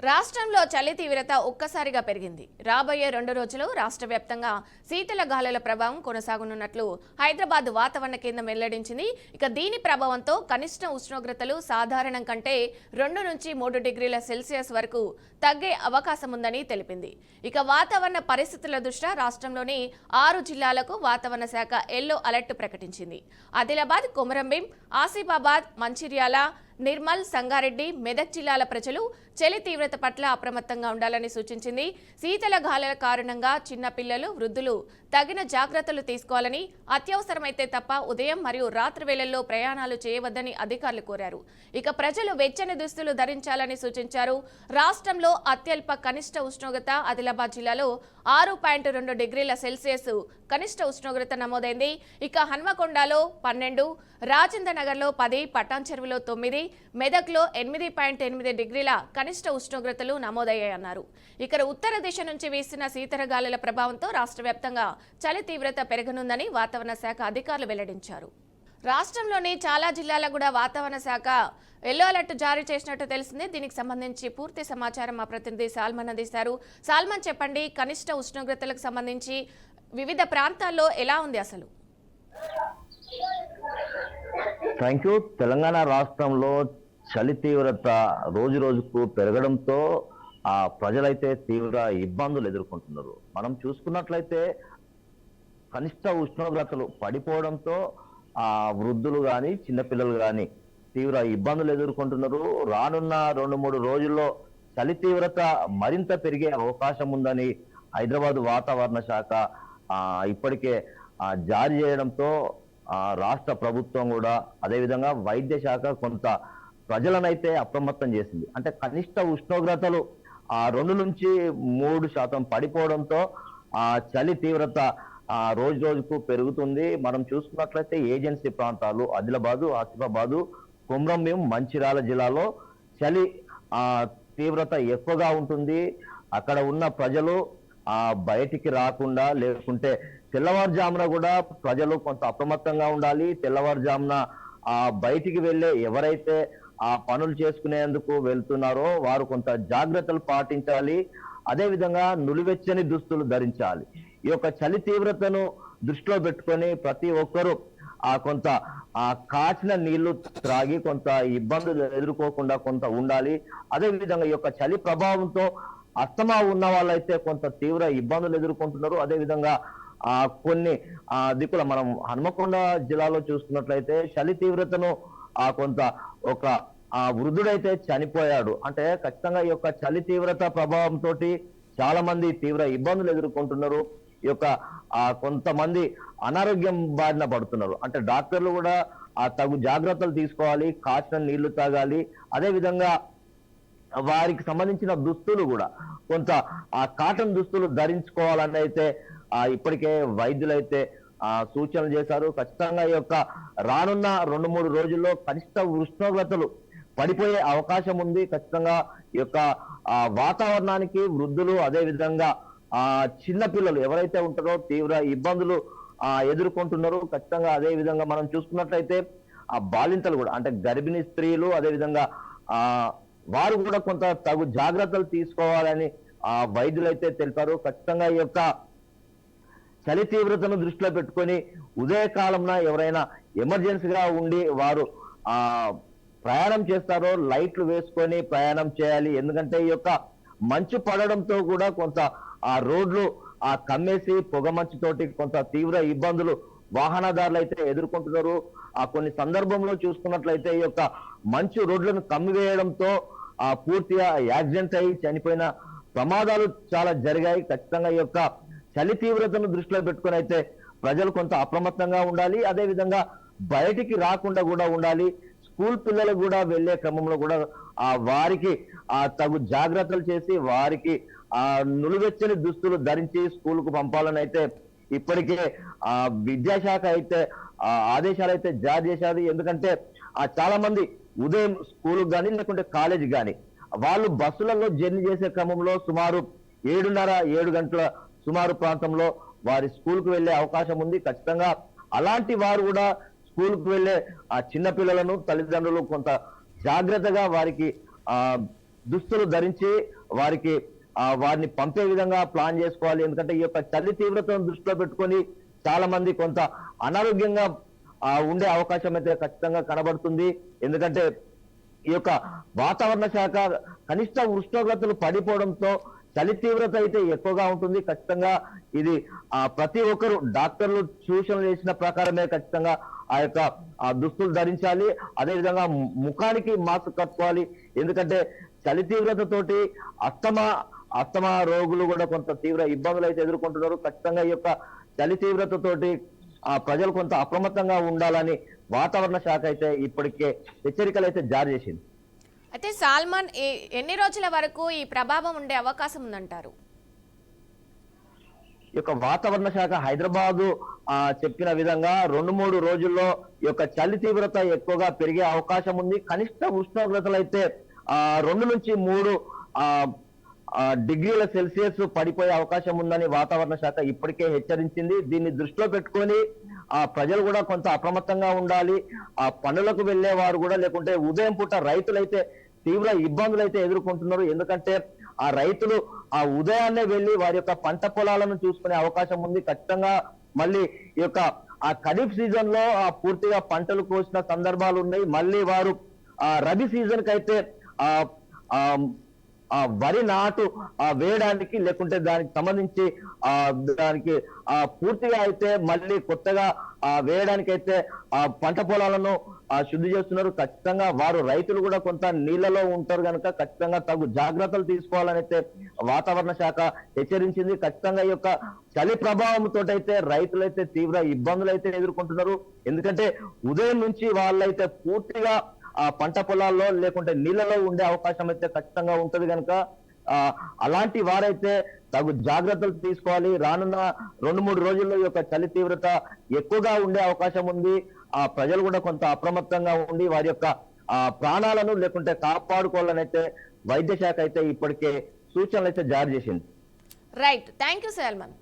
రాష్ట్రంలో చలి తీవ్రత ఒక్కసారిగా పెరిగింది. రాబోయే 2 రోజులు రాష్ట్ర వ్యాప్తంగా శీతల గాలుల ప్రభావం కొనసాగనున్నట్లు హైదరాబాద్ వాతావరణ కేంద్రం వెల్లడించింది. ఇక దీని ప్రభావంతో కనిష్ట ఉష్ణోగ్రతలు సాధారణం కంటే 2 నుంచి 3 డిగ్రీల సెల్సియస్ వరకు తగ్గే అవకాశం ఉందని తెలిపింది. ఇక వాతావరణ పరిస్థితుల దృష్ట్యా రాష్ట్రంలోని 6 జిల్లాలకు వాతావరణ శాఖ ఎల్లో అలర్ట్ ప్రకటించింది. ఆదిలాబాద్, కొమరంభీం, ఆసిఫాబాద్, మంచిర్యాల, నిర్మల్, సంగారెడ్డి, మెదక్ జిల్లాల ప్రజలు చలి తీవ్రత పట్ల అప్రమత్తంగా ఉండాలని సూచించింది. శీతల గాలుల కారణంగా చిన్న పిల్లలు, వృద్ధులు తగిన జాగ్రత్తలు తీసుకోవాలని, అత్యవసరమైతే తప్ప ఉదయం మరియు రాత్రి వేళల్లో ప్రయాణాలు చేయవద్దని అధికారులు కోరారు. ఇక ప్రజలు వెచ్చని దుస్తులు ధరించాలని సూచించారు. రాష్ట్రంలో అత్యల్ప కనిష్ట ఉష్ణోగ్రత ఆదిలాబాద్ జిల్లాలో 6.2 డిగ్రీల సెల్సియస్ కనిష్ట ఉష్ణోగ్రత నమోదైంది. ఇక హన్మకొండలో 12, రాజేంద్ర నగర్లో 10, పటాన్ చెరువులో 9, మెదక్లో 8.8 డిగ్రీల కనిష్ట ఉష్ణోగ్రతలు నమోదయ్యాయన్నారు. ఇక ఉత్తర దిశ నుంచి వీస్తున్న శీతల గాలుల ప్రభావంతో రాష్ట్ర వ్యాప్తంగా చలి తీవ్రత పెరగనుందని వాతావరణ శాఖ అధికారులు వెల్లడించారు. రాష్ట్రంలోని చాలా జిల్లాలకు కూడా వాతావరణ శాఖ ఎల్లో అలర్ట్ జారీ చేసినట్టు తెలిసింది. దీనికి సంబంధించి పూర్తి సమాచారం మా ప్రతినిధి సాల్మన్ అందిస్తారు. సాల్మన్, చెప్పండి, కనిష్ట ఉష్ణోగ్రతలకు సంబంధించి వివిధ ప్రాంతాల్లో ఎలా ఉంది అసలు? Thank you. తెలంగాణ రాష్ట్రంలో చలి తీవ్రత రోజు రోజుకు పెరగడంతో ప్రజలైతే తీవ్ర ఇబ్బందులు ఎదుర్కొంటున్నారు. మనం చూసుకున్నట్లయితే కనిష్ట ఉష్ణోగ్రతలు పడిపోవడంతో వృద్ధులు కానీ చిన్నపిల్లలు కానీ తీవ్ర ఇబ్బందులు ఎదుర్కొంటున్నారు. రానున్న 2-3 రోజుల్లో చలి తీవ్రత మరింత పెరిగే అవకాశం ఉందని హైదరాబాద్ వాతావరణ శాఖ ఇప్పటికే జారీ చేయడంతో రాష్ట్ర ప్రభుత్వం కూడా అదేవిధంగా వైద్య శాఖ కొంత ప్రజలనైతే అప్రమత్తం చేసింది. అంటే కనిష్ట ఉష్ణోగ్రతలు 2 నుంచి 3% పడిపోవడంతో చలి తీవ్రత రోజు రోజుకు పెరుగుతుంది. మనం చూసుకున్నట్లయితే ఏజెన్సీ ప్రాంతాలు ఆదిలాబాదు, ఆసిఫాబాదు, కొమరంభీం, మంచిర్యాల జిల్లాలో చలి తీవ్రత ఎక్కువగా ఉంటుంది. అక్కడ ఉన్న ప్రజలు బయటికి రాకుండా, లేకుంటే తెల్లవారుజామున కూడా ప్రజలు కొంత అప్రమత్తంగా ఉండాలి. తెల్లవారుజామున బయటికి వెళ్ళే ఎవరైతే పనులు చేసుకునేందుకు వెళ్తున్నారో వారు కొంత జాగ్రత్తలు పాటించాలి. అదేవిధంగా నులివెచ్చని దుస్తులు ధరించాలి. ఈ యొక్క చలి తీవ్రతను దృష్టిలో పెట్టుకొని ప్రతి ఒక్కరూ కొంత కాచిన నీళ్లు త్రాగి కొంత ఇబ్బందులు ఎదుర్కోకుండా కొంత ఉండాలి. అదేవిధంగా ఈ యొక్క చలి ప్రభావంతో అస్తమా ఉన్న వాళ్ళైతే కొంత తీవ్ర ఇబ్బందులు ఎదుర్కొంటున్నారు. అదేవిధంగా కొన్ని దిక్కుల మనం హన్మకొండ జిల్లాలో చూసుకున్నట్లయితే చలి తీవ్రతను కొంత ఒక వృద్ధుడైతే చనిపోయాడు. అంటే ఖచ్చితంగా ఈ యొక్క చలి తీవ్రత ప్రభావంతో చాలా మంది తీవ్ర ఇబ్బందులు ఎదుర్కొంటున్నారు. ఈ యొక్క కొంతమంది అనారోగ్యం బారిన పడుతున్నారు. అంటే డాక్టర్లు కూడా తగు జాగ్రత్తలు తీసుకోవాలి, కాచిన నీళ్లు తాగాలి. అదేవిధంగా వారికి సంబంధించిన దుస్తులు కూడా కొంత కాటన్ దుస్తులు ధరించుకోవాలని అయితే ఇప్పటికే వైద్యులైతే సూచనలు చేశారు. ఖచ్చితంగా ఈ యొక్క రానున్న 2-3 రోజుల్లో కనిష్ట ఉష్ణోగ్రతలు పడిపోయే అవకాశం ఉంది. ఖచ్చితంగా ఈ యొక్క వాతావరణానికి వృద్ధులు అదేవిధంగా చిన్న పిల్లలు ఎవరైతే ఉంటారో తీవ్ర ఇబ్బందులు ఎదుర్కొంటున్నారు. ఖచ్చితంగా అదే విధంగా మనం చూసుకున్నట్లయితే బాలింతలు కూడా అంటే గర్భిణీ స్త్రీలు అదేవిధంగా వారు కూడా కొంత తగు జాగ్రత్తలు తీసుకోవాలని వైద్యులైతే తెలిపారు. ఖచ్చితంగా ఈ యొక్క చలి తీవ్రతను దృష్టిలో పెట్టుకొని ఉదయకాలంలో ఎవరైనా ఎమర్జెన్సీగా ఉండి వారు ప్రయాణం చేస్తారో లైట్లు వేసుకొని ప్రయాణం చేయాలి. ఎందుకంటే ఈ యొక్క మంచు పడడంతో కూడా కొంత రోడ్లు కమ్మేసి పొగమంచుతోటి కొంత తీవ్ర ఇబ్బందులు వాహనదారులు అయితే ఎదుర్కొంటున్నారు. కొన్ని సందర్భంలో చూసుకున్నట్లయితే ఈ యొక్క మంచు రోడ్లను కమ్మివేయడంతో పూర్తిగా యాక్సిడెంట్ అయి చనిపోయిన ప్రమాదాలు చాలా జరిగాయి. ఖచ్చితంగా ఈ యొక్క చలి తీవ్రతను దృష్టిలో పెట్టుకుని అయితే ప్రజలు కొంత అప్రమత్తంగా ఉండాలి. అదేవిధంగా బయటికి రాకుండా కూడా ఉండాలి. స్కూల్ పిల్లలు కూడా వెళ్లే క్రమంలో కూడా వారికి తగు జాగ్రత్తలు చేసి వారికి నులివెచ్చని దుస్తులు ధరించి స్కూల్ కు పంపాలని అయితే ఇప్పటికే విద్యాశాఖ అయితే ఆదేశాలు అయితే జారీ చేశారు. ఎందుకంటే చాలా మంది ఉదయం స్కూల్ కానీ లేకుంటే కాలేజ్ కానీ వాళ్ళు బస్సులలో జర్నీ చేసే క్రమంలో సుమారు 7:30-7 గంటల సుమారు ప్రాంతంలో వారి స్కూల్ కు వెళ్లే అవకాశం ఉంది. ఖచ్చితంగా అలాంటి వారు కూడా స్కూల్ కు వెళ్లే చిన్న పిల్లలను తల్లిదండ్రులు కొంత జాగ్రత్తగా వారికి దుస్తులు ధరించి వారికి వారిని పంపే విధంగా ప్లాన్ చేసుకోవాలి. ఎందుకంటే ఈ యొక్క చలి తీవ్రతను దృష్టిలో పెట్టుకొని చాలా మంది కొంత అనారోగ్యంగా ఉండే అవకాశం అయితే ఖచ్చితంగా కనబడుతుంది. ఎందుకంటే ఈ యొక్క వాతావరణ శాఖ కనిష్ట ఉష్ణోగ్రతలు పడిపోవడంతో చలి తీవ్రత అయితే ఎక్కువగా ఉంటుంది. ఖచ్చితంగా ఇది ప్రతి ఒక్కరు డాక్టర్లు సూచనలు చేసిన ప్రకారమే ఖచ్చితంగా ఆ యొక్క దుస్తులు ధరించాలి. అదేవిధంగా ముఖానికి మాస్క్ కట్టుకోవాలి. ఎందుకంటే చలి తీవ్రత తోటి అస్తమా రోగులు కూడా కొంత తీవ్ర ఇబ్బందులు అయితే ఎదుర్కొంటున్నారు. ఖచ్చితంగా ఈ యొక్క చలి తీవ్రత తోటి ప్రజలు కొంత అప్రమత్తంగా ఉండాలని వాతావరణ శాఖ అయితే ఇప్పటికే హెచ్చరికలు అయితే జారీ చేసింది. అయితే సాల్మన్ ఎన్ని రోజుల వరకు ఈ ప్రభావం ఉండే అవకాశం ఉందంటారు? ఈ యొక్క వాతావరణ శాఖ హైదరాబాదు చెప్పిన విధంగా 2-3 రోజుల్లో ఈ యొక్క చలి తీవ్రత ఎక్కువగా పెరిగే అవకాశం ఉంది. కనిష్ట ఉష్ణోగ్రతలు అయితే 2 నుంచి 3 డిగ్రీల సెల్సియస్ పడిపోయే అవకాశం ఉందని వాతావరణ శాఖ ఇప్పటికే హెచ్చరించింది. దీన్ని దృష్టిలో పెట్టుకొని ప్రజలు కూడా కొంత అప్రమత్తంగా ఉండాలి. పనులకు వెళ్లే వారు కూడా, లేకుంటే ఉదయం పూట రైతులైతే తీవ్ర ఇబ్బందులు అయితే ఎదుర్కొంటున్నారు. ఎందుకంటే రైతులు ఉదయాన్నే వెళ్లి వారి యొక్క పంట పొలాలను చూసుకునే అవకాశం ఉంది. ఖచ్చితంగా మళ్ళీ ఈ యొక్క ఖరీఫ్ సీజన్ లో పూర్తిగా పంటలు కోసిన సందర్భాలు ఉన్నాయి. మళ్ళీ వారు రబీ సీజన్ కి అయితే వరి నాటు వేయడానికి, లేకుంటే దానికి సంబంధించి దానికి పూర్తిగా అయితే మళ్ళీ కొత్తగా వేయడానికి అయితే పంట పొలాలను శుద్ధి చేస్తున్నారు. ఖచ్చితంగా వారు రైతులు కూడా కొంత నీళ్లలో ఉంటారు కనుక ఖచ్చితంగా తగు జాగ్రత్తలు తీసుకోవాలని అయితే వాతావరణ శాఖ హెచ్చరించింది. ఖచ్చితంగా ఈ యొక్క చలి ప్రభావంతో అయితే రైతులైతే తీవ్ర ఇబ్బందులు అయితే ఎదుర్కొంటున్నారు. ఎందుకంటే ఉదయం నుంచి వాళ్ళైతే పూర్తిగా పంట పొలాల్లో లేకుంటే నీళ్లలో ఉండే అవకాశం అయితే ఖచ్చితంగా ఉంటది కనుక అలాంటి వారైతే తగు జాగ్రత్తలు తీసుకోవాలి. రానున్న 2-3 రోజుల్లో ఈ యొక్క చలి తీవ్రత ఎక్కువగా ఉండే అవకాశం ఉంది. ప్రజలు కూడా కొంత అప్రమత్తంగా ఉండి వారి యొక్క ప్రాణాలను లేకుంటే కాపాడుకోవాలని అయితే వైద్య శాఖ అయితే ఇప్పటికే సూచనలు అయితే జారీ చేసింది. Right, thank you Salman.